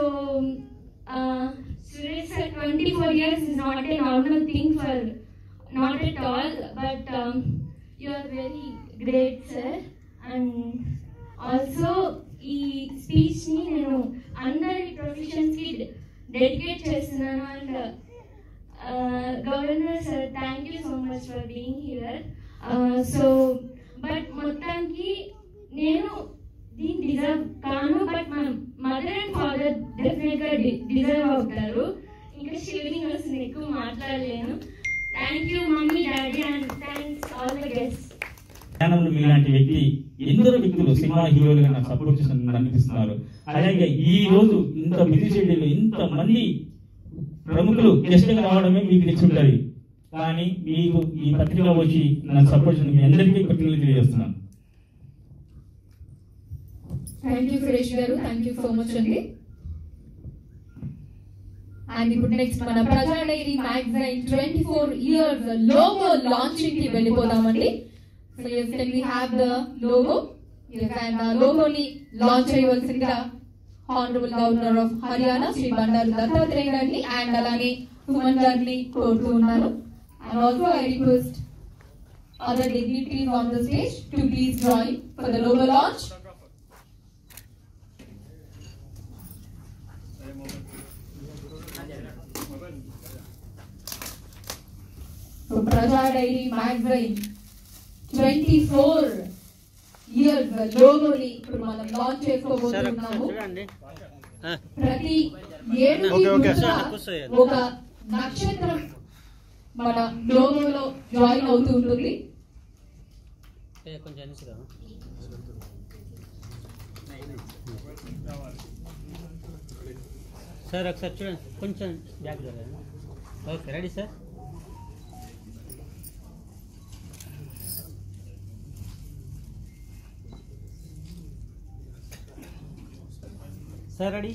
H: Suresh sir 24 years is not a normal thing for, not at all, but you are very great sir. And also ఈ స్పీచ్ని నేను అందరి ప్రొఫెషన్స్కి డెడికేట్ చేస్తున్నాను. And governor sir, thank you so much for being here. So but మొత్తానికి నేను దీన్ని deserve కాను. But మన mother and father డెఫినెట్గా డిజర్వ్ అవుతారు. ఇంకా షివరింగ్ వస్తుంది, ఎక్కువ మాట్లాడలేను. Thank you mummy, daddy, and thanks all the guests.
I: మీలాంటి వ్యక్తి ఎందరో వ్యక్తులు సినిమా హీరోలుగా నాకు సపోర్ట్ చేస్తున్నారు అనిపిస్తున్నారు. అలాగే ఈ రోజు ఇంత బిజీ షెడ్యూల్ ఇంత మంది ప్రముఖులు గెస్ట్గా రావడమే మీకు తెలిసి ఉంటుంది. కానీ మీకు ఈ పత్రికలో వచ్చి నన్ను సపోర్ట్ చేసిన మీ అందరికీ కృతజ్ఞతలు తెలియజేస్తున్నాను.
A: థ్యాంక్ యూ సురేష్ గారు, థ్యాంక్ యూ సో మచ్ అండి. అండ్ ఇప్పుడు నెక్స్ట్ మన Praja diary magazine 24 years logo launching కి వెళ్ళిపోదామండి. So yes, can we have the logo? Yes, and logo ni launch చేయవలసిందిగా Honorable Governor of Haryana Sri Bandaru Dattatreya గారిని and alage Suman గారిని కోరుతూ ఉన్నాను. And also I request other dignitaries on the stage to please join for the logo launch. ప్రజా diary magazine 24 years లోగోని ఇప్పుడు మనం launch చేసుకోబోతున్నాము. ప్రతి ఏడుకి ఒక నక్షత్రం మన లోగోలో జాయిన్ అవుతూ ఉంటుంది.
J: సార్ ఒకసారి చూడండి, కొంచెం బ్యాక్ చూడండి. Okay, ready sir. Sir ready.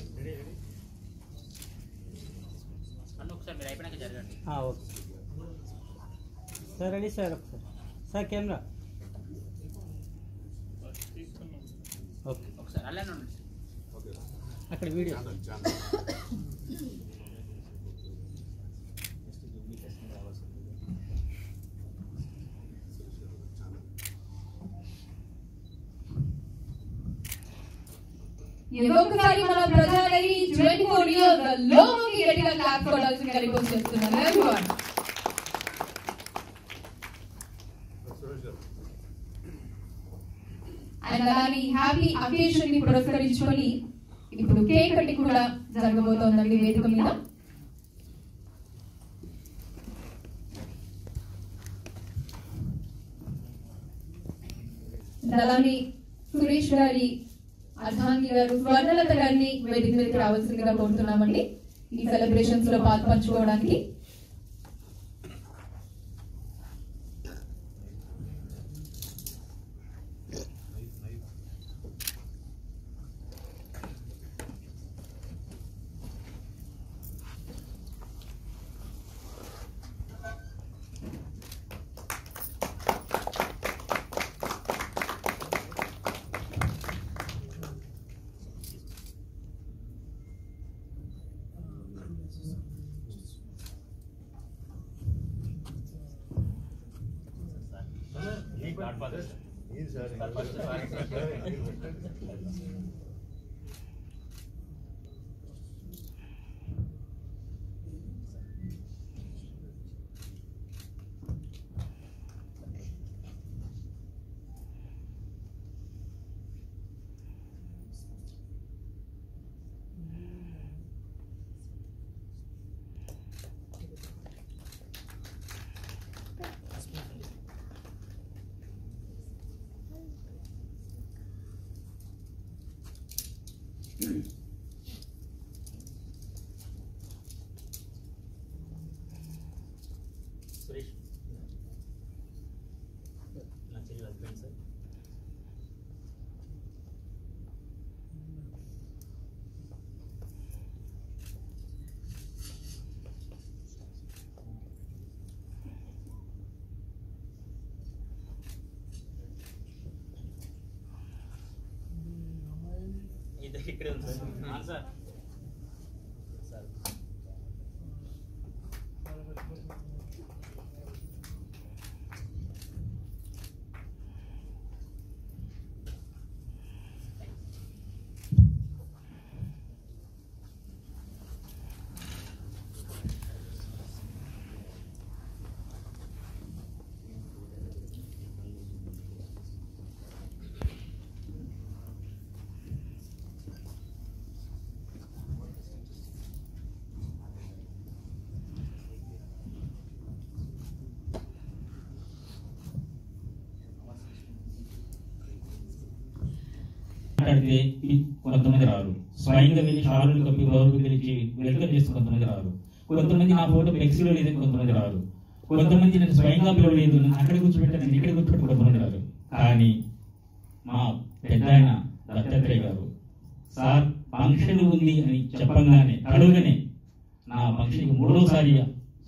J: ఒకసారి మీరు అయిపోయినాక జరగండి. Okay sir, ready sir. ఒకసారి సార్ కెమెరా. ఓకే, ఒకసారి అలానే ఉండండి. అక్కడ వీడియో
A: ఇంకొకసారి మన ప్రజా డైరీ 24 ఇయర్స్ లోగోకి గట్టిగా క్లాప్ కొడాల్సిందిగా రిక్వెస్ట్ చేస్తున్నాను everyone. అండ్ అలానే హ్యాపీ అకేషన్ ని పురస్కరించుకొని ఇప్పుడు కేక్ కటింగ్ కూడా జరగబోతోందండి వేదిక మీద. అలానే సురేష్ గారి, అర్ధాంగి గారు, స్వర్ణలత గారిని వేదిక మీదకి రావాల్సిందిగా కోరుతున్నామండి ఈ సెలబ్రేషన్స్ లో పాల్పంచుకోవడానికి.
J: సురేష్ నా చెల్లి హస్బెండ్ సార్. ఇద్దరు ఇక్కడే ఉంది సార్. సార్ సార్ మాట్లాడితే కొంతమంది రారు, స్వయంగా వెళ్ళి షారులు కప్పి గౌరవ గెలిచి వెల్కమ్ చేస్తే కొంతమంది రారు, కొంతమంది నా ఫోటో ఫ్లెక్సీలో లేదని కొంతమంది రారు, కొంతమంది నేను స్వయంగా పిలవలేదు అక్కడ కూర్చోబెట్టాను నేను ఇక్కడ కూర్చోబెట్టి కొంతమంది రారు. కానీ మా పెద్ద ఆయన దత్తాత్రేయ గారు సార్ ఫంక్షన్ ఉంది అని చెప్పంగానే అడుగుగానే నా ఫంక్షన్కి మూడోసారి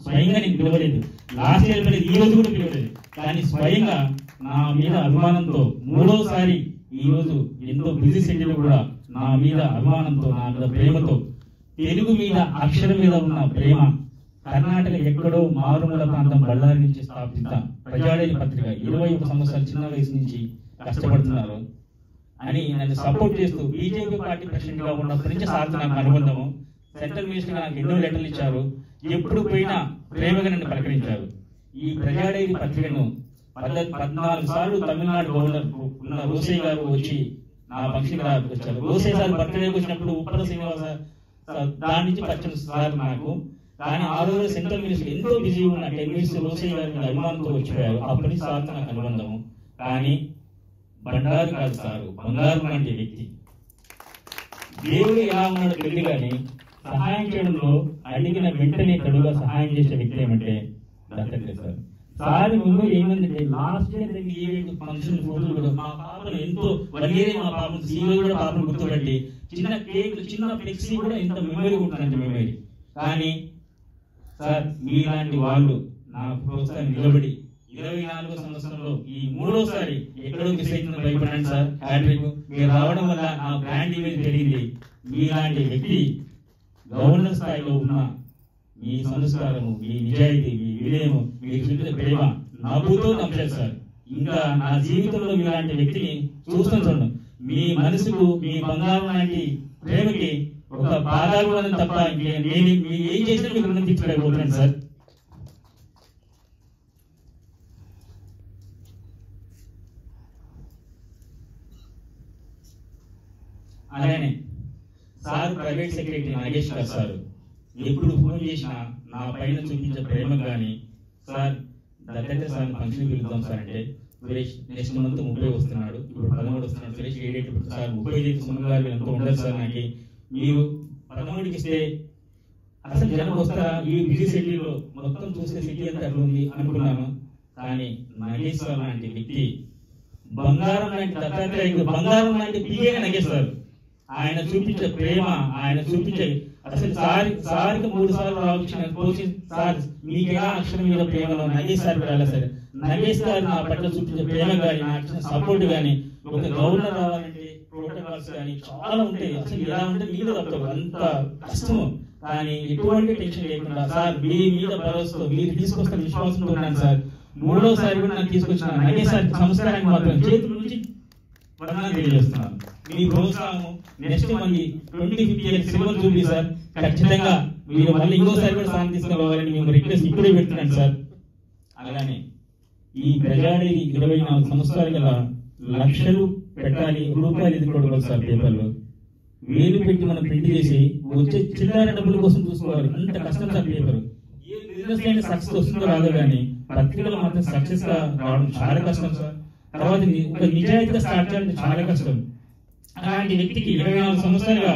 J: స్వయంగా నేను పిలవలేదు, లాస్ట్ ఇయర్ పిలవలేదు, ఈ రోజు కూడా పిలవలేదు, కానీ స్వయంగా నా మీద అభిమానంతో మూడోసారి ఈ రోజు ఎంతో బిజీ షెడ్యూల్ కూడా నా మీద అభిమానంతో, నా మీద ప్రేమతో, తెలుగు మీద అక్షరం మీద ఉన్న ప్రేమ, కర్ణాటక ఎక్కడో మారుమూల ప్రాంతం బళ్ళారి నుంచి స్థాపిత ప్రజాడైన పత్రిక 21 సంవత్సరాల చిన్న వయసు నుంచి కష్టపడుతున్నారు అని నన్ను సపోర్ట్ చేస్తూ బీజేపీ పార్టీ ప్రెసిడెంట్ గా ఉన్నప్పటి నుంచి సార్తో నాకు అనుబంధము. సెంట్రల్ మినిస్టర్ నాకు ఎన్నో లెటర్లు ఇచ్చారు, ఎప్పుడు పోయినా ప్రేమగా నన్ను పలకరించారు. ఈ ప్రజాడైరీ పత్రికను 14 సార్లు తమిళనాడు గవర్నర్ ఉన్న రోసయ్య గారు వచ్చి నా ఫంక్షన్ వచ్చారు. రోసయ్య సార్ బర్త్డేకి వచ్చినప్పుడు ఉప్పల శ్రీనివాస దాని నుంచి పరిచయం సార్ నాకు. కానీ ఆ రోజు సెంట్రల్ మినిస్టర్ ఎంతో బిజీ ఉన్న 10 minutes రోసయ్య గారి మీద అభిమానంతో వచ్చిపోయారు. అప్పటి సార్తో నాకు అనుబంధము. కానీ బండారు కాదు సారు, బంగారు లాంటి వ్యక్తి. దేవుడు ఎలా ఉన్నాడో తెలియదు కానీ సహాయం చేయడంలో అడిగిన వెంటనే తడుగా సహాయం చేసే వ్యక్తి ఏమంటే దత్తాత్రేయ సార్. సార్ ముందు ఏమందంటే లాస్ట్ ఇయర్ ఫంక్షన్ ఫోటోలు కూడా మా పాపను ఎంతో 1 year మా పాపను సీరియల్ కూడా పాపను గుర్తుపెట్టి చిన్న కేక్ చిన్న ఫ్లెక్సీ కూడా ఎంత మెమరీ ఉంటుందంటే మెమరీ. కానీ సార్ మీలాంటి వాళ్ళు నా ప్రోత్సాహం నిలబడి 24వ సంవత్సరంలో ఈ 3వసారి ఎక్కడో మిస్ అవుతుందో భయపడండి సార్. హ్యాట్రిక్ మీరు రావడం వల్ల నా బ్రాండ్ ఇమేజ్ పెరిగింది. మీలాంటి వ్యక్తి గవర్నర్ స్థాయిలో ఉన్న మీ సంస్కారము, మీ నిజాయితీ, మీ వినయము, మీకు చూపిన ప్రేమ నవ్వుతో నమ్మలేదు సార్. ఇంకా నా జీవితంలో మీలాంటి వ్యక్తిని చూస్తాను చూడండి. మీ మనసుకు మీ బంగారం లాంటి ప్రేమకి ఒక బాధాలు తప్ప నేను ఏం చేసినా మీకు రుణం తీర్చలేకపోతున్నాను సార్. అలానే సార్ ప్రైవేట్ సెక్రటరీ నాగేష్ గారు సార్ ఎప్పుడు ఫోన్ చేసినా నా పైన చూపించే ప్రేమ కానీ సార్ దత్తాత్రేయ సార్ ఫంక్షన్ పిలుద్దాం సార్ అంటే సురేష్ నెక్స్ట్ మంత్ 30 వస్తున్నాడు, ఇప్పుడు 13 వస్తున్నాడు. సురేష్ ఏ డేట్ సార్ 30 సుమన్ గారు ఎంతో ఉండదు సార్. నాకు మీరు 13కి ఇస్తే అసలు జనం వస్తారా ఈ బిజీ సిటీలో మొత్తం చూస్తే సిటీ అంతా అట్లా ఉంది అనుకున్నాను. కానీ నాగేష్ సార్ లాంటి వ్యక్తి బంగారం లాంటి దత్తాత్రేయ బంగారం లాంటి పిఏగా నగేస్తారు. ఆయన చూపించే ప్రేమ, ఆయన చూపించే అసలు సార్కి 3 సార్లు రావచ్చు సార్ మీకు ఎలా అక్షరం మీద ప్రేమలో నగేష్ సార్ రాలే సార్. నగేష్ గారు నా పట్ల చూపించే ప్రేమ కానీ నాకు ఇచ్చిన సపోర్ట్ కానీ ఒక గవర్నర్ రావాలంటే ప్రోటోకాల్స్ కానీ చాలా ఉంటాయి. అసలు ఎలా ఉంటే మీద తప్పదు అంత కష్టము. కానీ ఎటువంటి టెన్షన్ లేకుండా సార్ మీ మీద భరోసాతో మీరు తీసుకొస్తున్న విశ్వాసంతో ఉన్నాను సార్. 3వసారి కూడా నాకు తీసుకొచ్చిన నగేష్ సార్ సంస్కారానికి మాత్రం చేతుల నుంచి వందనాలు తెలియజేస్తున్నాను. మీ ప్రోత్సాహము నెక్స్ట్ మళ్ళీ 2050 ఇయర్ సిల్వర్ జూబ్లీ సార్. ఖచ్చితంగా మీరు మళ్ళీ ఇంకోసారి కూడా సాయం తీసుకోవాలని మేము రిక్వెస్ట్ ఇప్పుడే పెడుతున్నాను సార్. అలానే ఈ ప్రజాడైరీ 24 సంవత్సరాలు గల లక్షలు పెట్టాలి, రూపాయలు ఎదుర్కోవడం సార్. పేపర్లో వేలు పెట్టి మనం ప్రింట్ చేసి వచ్చే చిల్లర డబ్బుల కోసం చూసుకోవాలి. అంత కష్టం సార్ పేపర్. ఏ బిజినెస్ అయినా సక్సెస్ వస్తుందో రాదో కానీ పత్రికలు మాత్రం సక్సెస్ గా రావడం చాలా కష్టం సార్. తర్వాత ఒక నిజాయితీగా స్టార్ట్ చేయాలంటే చాలా కష్టం. అలాంటి వ్యక్తికి 24 సంవత్సరాలుగా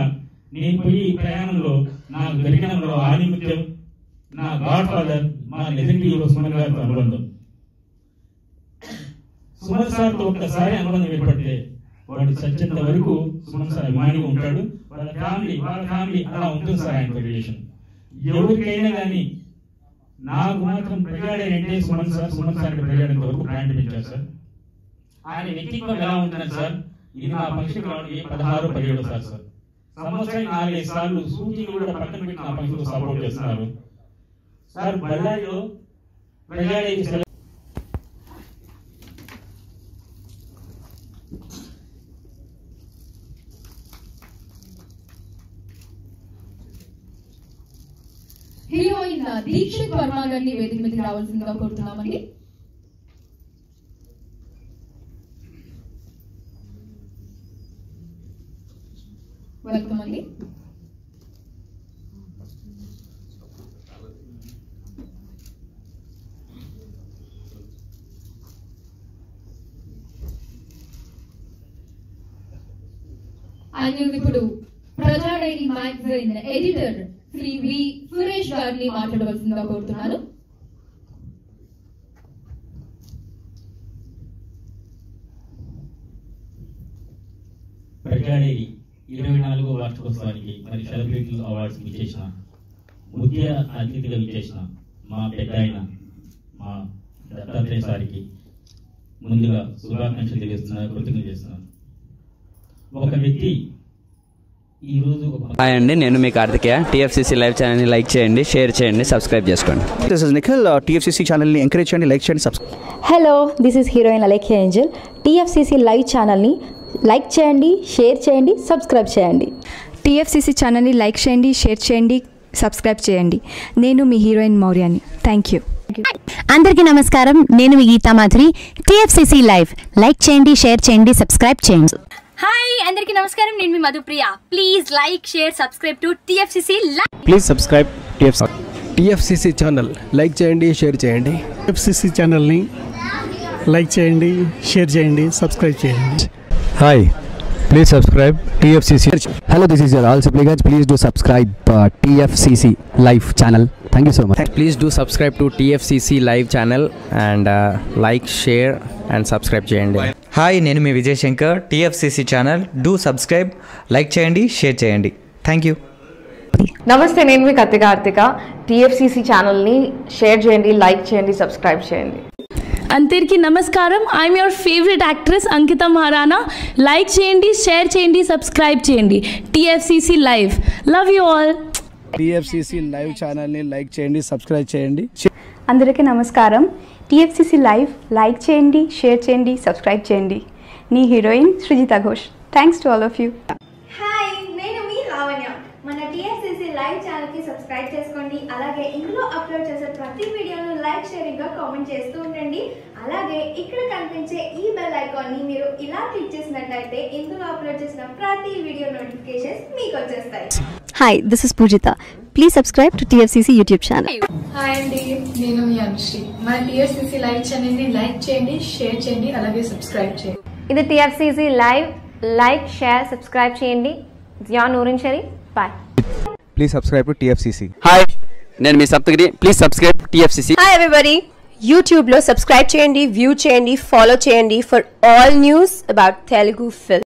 J: నేను పోయి ప్రయాణంలో నాకు దొరికినంలో ఆదిముత్యం నా గాడ్ ఫాదర్ మా లెజెండరీ హీరో సుమన్ గారితో అనుబంధం. సుమన్ సార్తో ఒక్కసారి అనుబంధం ఏర్పడితే వాడు చచ్చేంత వరకు సుమన్ సార్ అభిమానిగా ఉంటాడు. వాళ్ళ ఫ్యామిలీ అలా ఉంటుంది సార్. ఆయన రిలేషన్ ఎవరికైనా కానీ నాకు మాత్రం ప్రజాడైరీ అంటే సుమన్ సార్ ప్రజాడేంత వరకు బ్రాండ్ పెంచారు సార్. ఆయన వ్యక్తిత్వం ఎలా ఉంటున్నారు సార్. ఇది నా ఫంక్షన్ రావడం 16, 17 సార్. సంవత్సరానికి 4-5 సార్లు షూటింగ్ కూడా పక్కన పెట్టి నా ఫంక్షన్ సపోర్ట్ చేస్తున్నారు సార్. బళ్ళారిలో ప్రజాడైరీ
A: హీరోయిన్ దీక్షిత్ వర్మ గారిని వేదిక మీదకి రావాల్సిందిగా కోరుతున్నామండి. వెల్కమ్ అండి. ఇప్పుడు ప్రజాడైరీ మ్యాగజైన్ ఎడిటర్ శ్రీ వి సురేష్ గారిని మాట్లాడవలసిందిగా కోరుతున్నాను.
J: ప్రజాడైరీ 24వ వార్షికోత్సవానికి మరి సెలబ్రిటీ అవార్డ్స్ ఇచ్చేసిన ముఖ్య అతిథిగా ఇచ్చేసిన మా పెద్ద ఆయన మా దత్తాత్రేయ సారికి ముందుగా శుభాకాంక్షలు తెలియజేస్తున్నారు, కృతజ్ఞతలు చేస్తున్నాను. ఒక వ్యక్తి ఈరోజు
K: హాయ్ అండి, నేను మీ కార్తికేయ. టీఎఫ్సీసీ లైవ్ ఛానల్ని లైక్ చేయండి, షేర్ చేయండి, సబ్స్క్రైబ్ చేసుకోండి.
L: This is Nikhil. టీఎఫ్సీసీ ఛానల్ని ఎంకరేజ్ చేయండి, లైక్ చేయండి, subscribe.
M: Hello, this is heroine Alekhya Angel. TFCC live ఛానల్ని లైక్ చేయండి, షేర్ చేయండి, సబ్స్క్రైబ్ చేయండి.
N: టీఎఫ్సీసీ ఛానల్ని లైక్ చేయండి, షేర్ చేయండి, సబ్స్క్రైబ్ చేయండి. నేను మీ హీరోయిన్ మౌర్యాని. Thank you. అందరికీ నమస్కారం, నేను మీ Geetha Madhuri. TFCC live like చేయండి, షేర్ చేయండి, సబ్స్క్రైబ్ చేయండి.
O: హాయ్ అందరికీ నమస్కారం, నేను మీ Madhupriya. Please like, share, subscribe to TFCC live.
P: Please subscribe TFCC channel. Like చేయండి, షేర్ చేయండి.
Q: టీఎఫ్సిసి ఛానల్ని లైక్ చేయండి, షేర్ చేయండి, సబ్స్క్రైబ్ చేయండి.
P: Hi, please subscribe TFCC. Hello, this is your all supplicants. Please do subscribe TFCC live channel. Thank you so much.
K: Please do subscribe to TFCC live channel and like, share and subscribe చేయండి.
R: Hi, నేను మీ Vijay Shankar. TFCC channel do subscribe, like చేయండి, share చేయండి. Thank you.
S: నమస్తే, నేను మీ Karthika. TFCC ఛానల్ని share చేయండి, లైక్ చేయండి, సబ్స్క్రైబ్ చేయండి.
T: అందరికీ నమస్కారం, I'm your favourite actress Ankita Maharana. Like చేయండి, షేర్ చేయండి, సబ్స్క్రైబ్ చేయండి. TFCC live, love you all.
Q: TFCC live ఛానల్ని లైక్ చేయండి, సబ్స్క్రైబ్ చేయండి.
U: అందరికీ నమస్కారం, TFCC లైవ్ లైక్ చేయండి, షేర్ చేయండి, సబ్స్క్రైబ్ చేయండి. నీ heroine Srujitha Ghosh. Thanks to all of you.
V: Hi, నేను మీ లావణ్య. మన TFCC లైవ్ ఛానల్కి సబ్స్క్రైబ్ చేసుకోండి. అలాగే ఇందులో అప్లోడ్ చేసే ప్రతి వీడియోను లైక్, షేరింగ్గా కామెంట్ చేస్తూ ఉండండి. అలాగే ఇక్కడ కనిపించే ఈ బెల్ ఐకాన్ని మీరు ఇలా క్లిక్ చేసినట్లయితే ఇందులో అప్లోడ్ చేసిన ప్రతి వీడియో నోటిఫికేషన్స్ మీకు వచ్చేస్తాయి.
W: Hi, this is Poojitha. Please subscribe to TFCC YouTube channel.
X: Hi అండి, నేను మీ అనుశ్రీ. మన TFCC లైవ్ ఛానల్ని లైక్ చేయండి, షేర్ చేయండి, అలాగే సబ్స్క్రైబ్ చేయండి.
Y: ఇది TFCC live, like, share, subscribe చేయండి. Zia Noorin Sharif. Bye.
P: Please subscribe to TFCC.
K: Hi, నేను మీ Saptagiri. Please subscribe TFCC.
Z: Hi everybody, యూట్యూబ్లో సబ్స్క్రైబ్ చేయండి, వ్యూ చేయండి, ఫాలో చేయండి for all news about Telugu film.